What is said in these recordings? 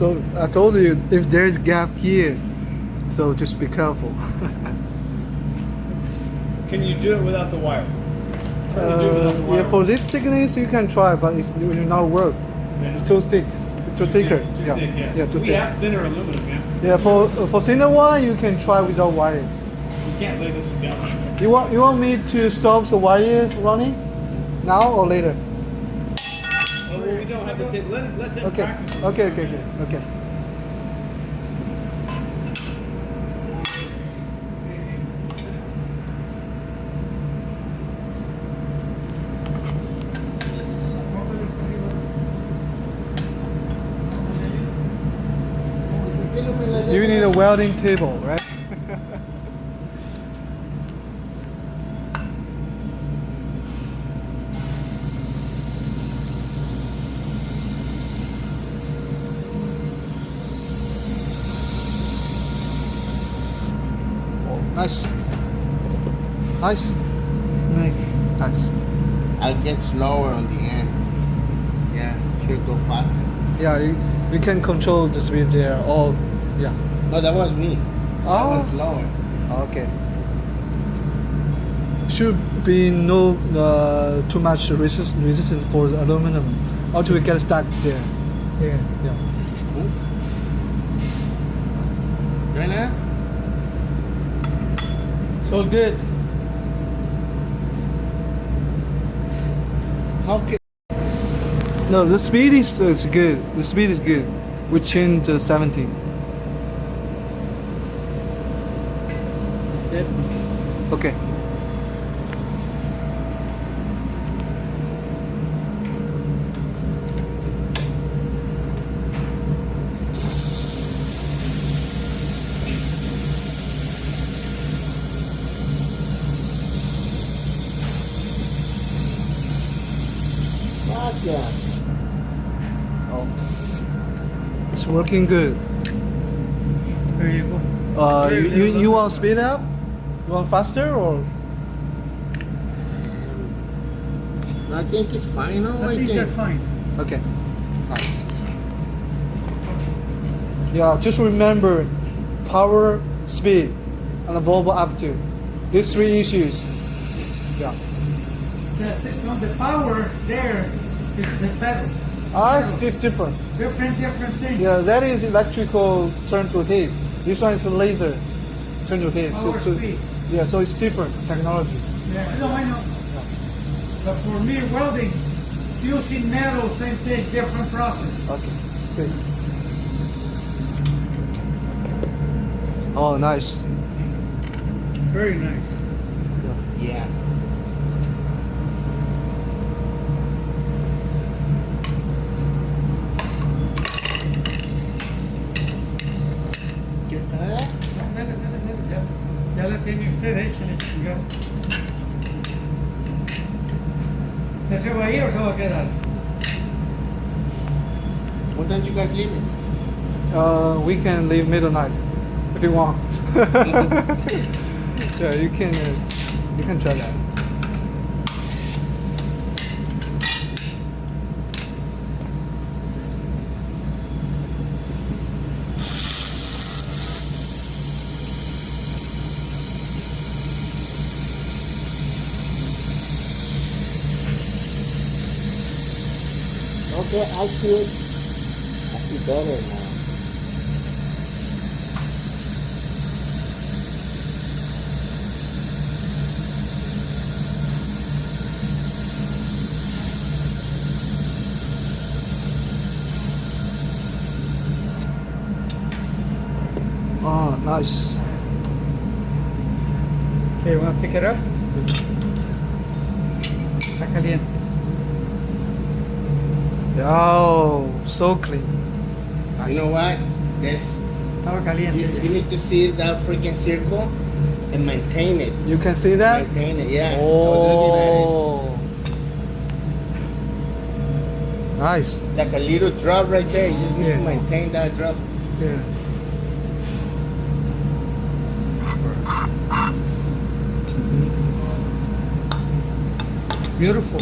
So I told you if there is gap here, so just be careful. Can you do it without the wire? Can you do it without the wire? Yeah, for this thickness you can try, but it will not work. Yeah. It's too thick. It's too thicker. Too Yeah. thick, yeah. Yeah, too We thick. have thinner aluminum, yeah. Yeah, for thinner one you can try without wire. You can't lay this one down like that. You want me to stop the wire running now or later? Oh, well, we don't have the tape. Let's Okay. practice. Okay. You need a welding table, right? Oh, nice. Nice. I'll get slower on the end. Yeah, should go faster. Yeah, you can control the speed there. Oh, yeah. No, that was me. That Oh. one's slower. Okay. Should be no too much resistance for the aluminum until we get stuck there. Yeah. This is cool. Right. So good. How can No, the speed is good. The speed is good. We change to 70. Good. Okay. gotcha? Oh. It's working good. There you go. You want speed up? You want faster or? I think it's fine now. I think they're fine. Okay. Nice. Yeah, just remember power, speed, and Volvo aptitude. These three issues. Yeah. The power there is the pedal. It's different. Different thing. Yeah, that is electrical turn to heat. This one is a laser turn to heat. Power speed. Yeah, so it's different technology. Yeah, I know. But for me, welding, fusing metal, same thing, different process. Okay. Good. Oh, nice. Very nice. Yeah. Ya la tiene usted, échale chingazo. ¿Usted se va a ir o se va a quedar? What time you guys leaving? We can leave midnight if you want. Yeah, you can try that. Okay, I see better now. Oh, nice. Okay, want to pick it up? Está caliente. Oh, so clean. You know what? There's Estaba caliente. you need to see that freaking circle and maintain it. You can see that? Maintain it, yeah. I was looking at Oh, nice. it. Like a little drop right there. You just need Yeah. to maintain that drop. Yeah. Beautiful.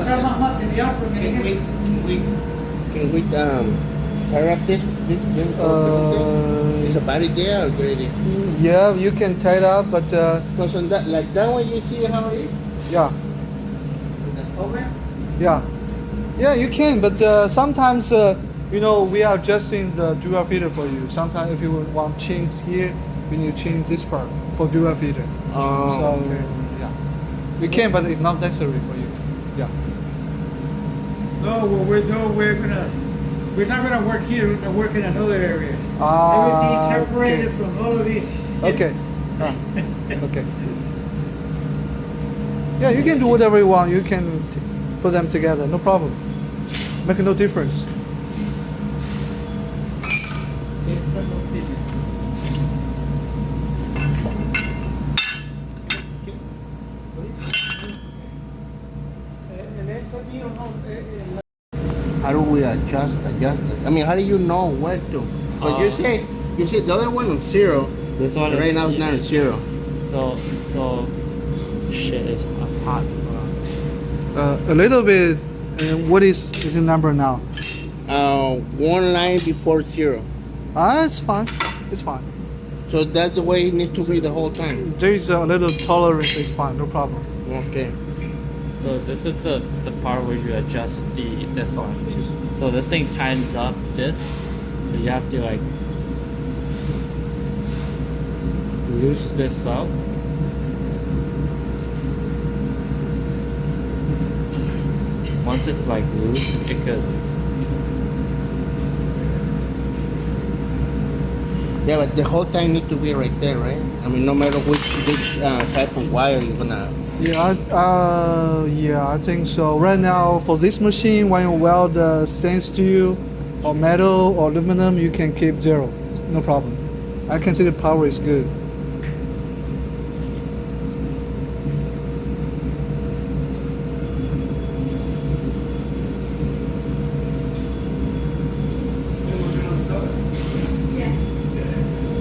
buscar más material porque Can we tire up this is a bad idea or good idea? Yeah, you can tie it up, but Because on that, like that one, you see how it is. yeah, over. yeah, yeah, you can. But sometimes, you know, we are adjusting the dual feeder for you. Sometimes, if you want change here, we need to change this part for dual feeder. Oh, So okay. yeah, we can, but it's not necessary for you. Yeah. No, what we're doing, we're not gonna work here. We're gonna work in another area. Ah, Everything's separated okay. from all of these. Okay. Okay. Yeah, you can do whatever you want. You can put them together. No problem. Make no difference. How do we adjust? I mean, how do you know where to? But you say the other one on zero. This one Right now it's not on zero. So shit is hot. A little bit. What is the number now? One line before zero. It's fine. It's fine. So that's the way it needs to be the whole time. There is a little tolerance. It's fine. No problem. Okay. So this is the part where you adjust this one. So this thing tightens up this. So you have to like loose this up. Once it's like loose, it could. Yeah, but the whole time need to be right there, right? I mean, no matter which type of wire you're gonna. Yeah, I think so. Right now, for this machine, when you weld stainless steel or metal or aluminum, you can keep zero. No problem. I can see the power is good.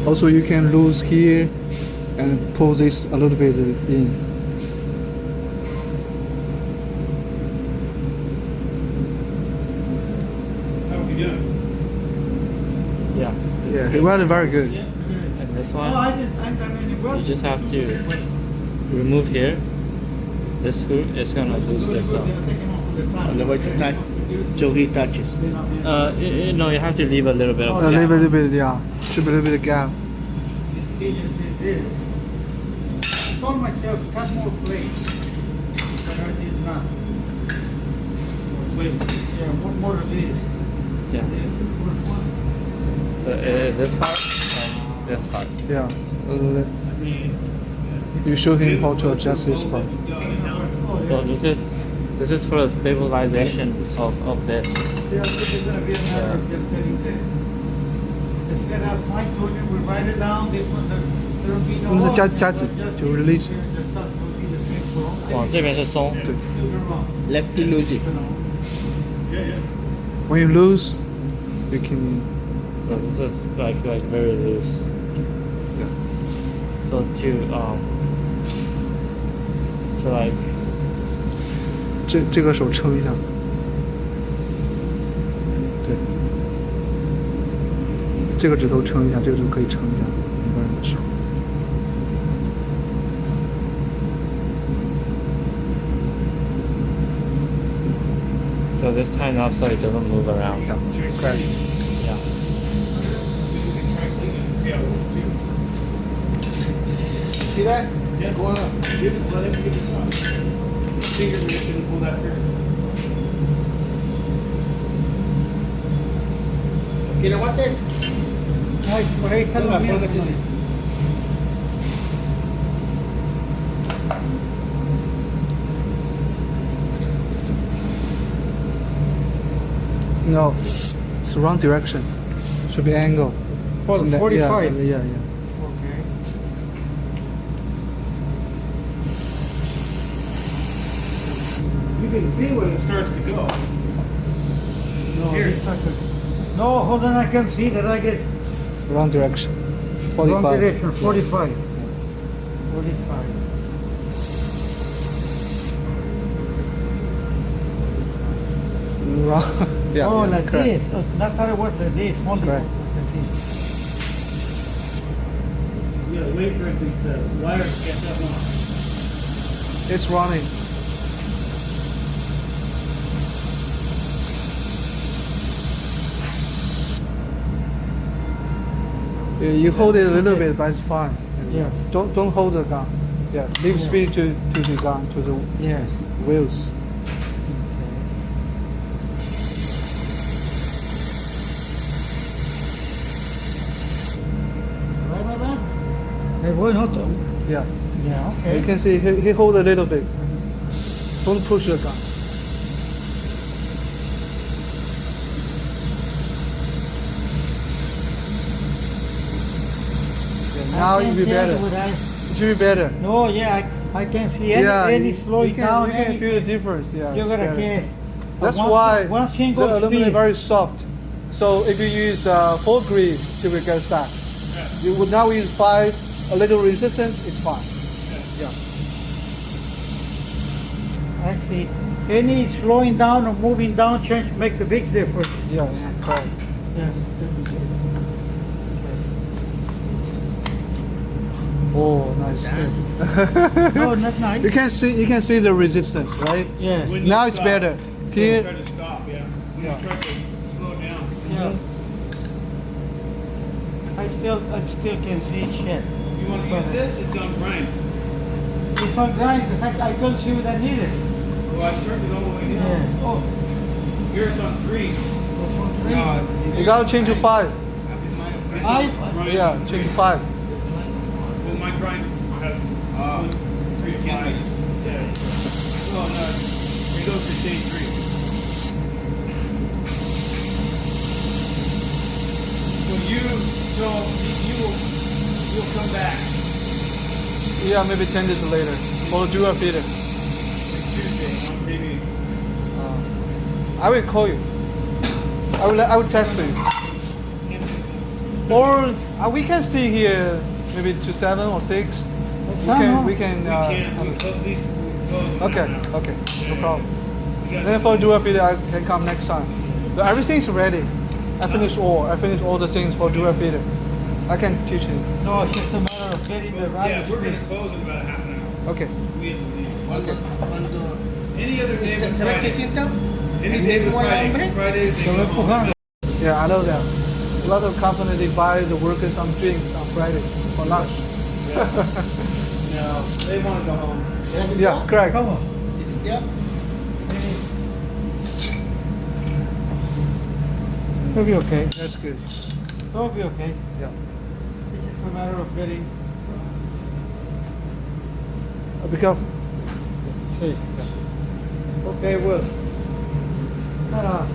Also, you can loose here and pull this a little bit in. How we doing? Yeah. Yeah, he welded very good. And this Oh, one, I mean, you just have to remove here. This screw is gonna loose this up. On the way to touch, till he touches. No, you have to leave a little bit of A gap. little bit, yeah. Should be a little bit of gap. I told myself, cut more plates. But I did not. More plates. Yeah, more of these. Yeah. So, this part and this part. Yeah. You show him how to adjust this part. So this is for the stabilization of this. Yeah, this is gonna be a matter of just getting the set outside, we write it down, this one, there will be no. 那是加紧就 release。 往这边是松，对。 Lefty loosey. When you lose, you can. So this is like very loose. Yeah. So to like 这个手撑一下。对。这个指头撑一下，这个就可以撑一下一个人的手。 so this tighten up so it doesn't move around. Yeah. Okay. Yeah. See that? Yeah. Go on. Let him give it a shot. Fingers mission to pull that trigger. ¿Quiere guantes? Ay, por ahí están Ponga, los míos. póngase. No, it's wrong direction. Should be angle. Oh, So that- 45. Yeah. Okay. You can see when it starts to go. No, Here. it's not good. No, hold on, I can see that I get Wrong direction. 45. wrong direction, 45. 45. wrong. Yeah. Oh, yeah, like correct. this. Oh, not that it was like this, only Right. like this. Yeah, wait for the wire to get that long. It's running. Yeah, you hold it a little bit, but it's fine. Yeah. Don't hold the gun. Yeah. Leave Yeah. speed to the gun, to the Yeah. wheels. Hey, boy, not to. Yeah. Yeah, okay. You can see he hold a little bit. Don't push the gun. Yeah, now I it can't will be tell better. what It should be better. No, yeah, I can see any you- slowing you can, down. You can any- feel the difference. Yeah. You're it's gonna better. get. That's one, why one single the aluminum is speed. very soft. So if you use 4 grit, it will get stuck. You would now use 5, a little resistance, it's fine. Yeah. I see. Any slowing down or moving down change makes a big difference. Yes, correct. Yeah. Oh, nice. No, not nice. You can see the resistance, right? Yeah. When you Now it's stop, better. when you Here, try to stop, yeah. When Yeah. you try to slow down. Yeah. I still can see shit. You want to use this? It's on grind. It's on grind. In fact, I don't see what I needed. Well, I turned it all the way down. Yeah. Oh, Here it's on green. it's on green. No, you gotta change to 5. It's Five? on grind. Yeah, change to 5. Well, my grind has Oh. 3 to 5. Yeah. Well, no, it goes to shade 3. So you'll come back Yeah, maybe 10 days later. For the dual feeder. Tuesday, maybe. I will call you. I will test you. Or we can stay here maybe to 7 or 6. It's We not can long. we can. We at least close an Okay, hour now. okay, no Yeah. problem. You guys- Then for dual feeder, I can come next time. But everything's ready. I finished all the things for dual feeder. I can teach you. No, it's just a matter of getting the right Yeah, we're speed. gonna close in about a half an hour. Okay. We have to leave. cuando Any other day but ¿sabes qué Friday. siento? Any El day but mismo Friday. hambre. Friday they Se va go home. empujando. Yeah, I know that. A lot of companies they buy the workers some drinks on Friday for lunch. No, they wanna go home. Yeah, correct. Come on. ¿Sí sintió? It'll be okay. That's good. It'll be okay. Yeah. It's just a matter of getting. Be careful. See. Okay, well. Ta-da.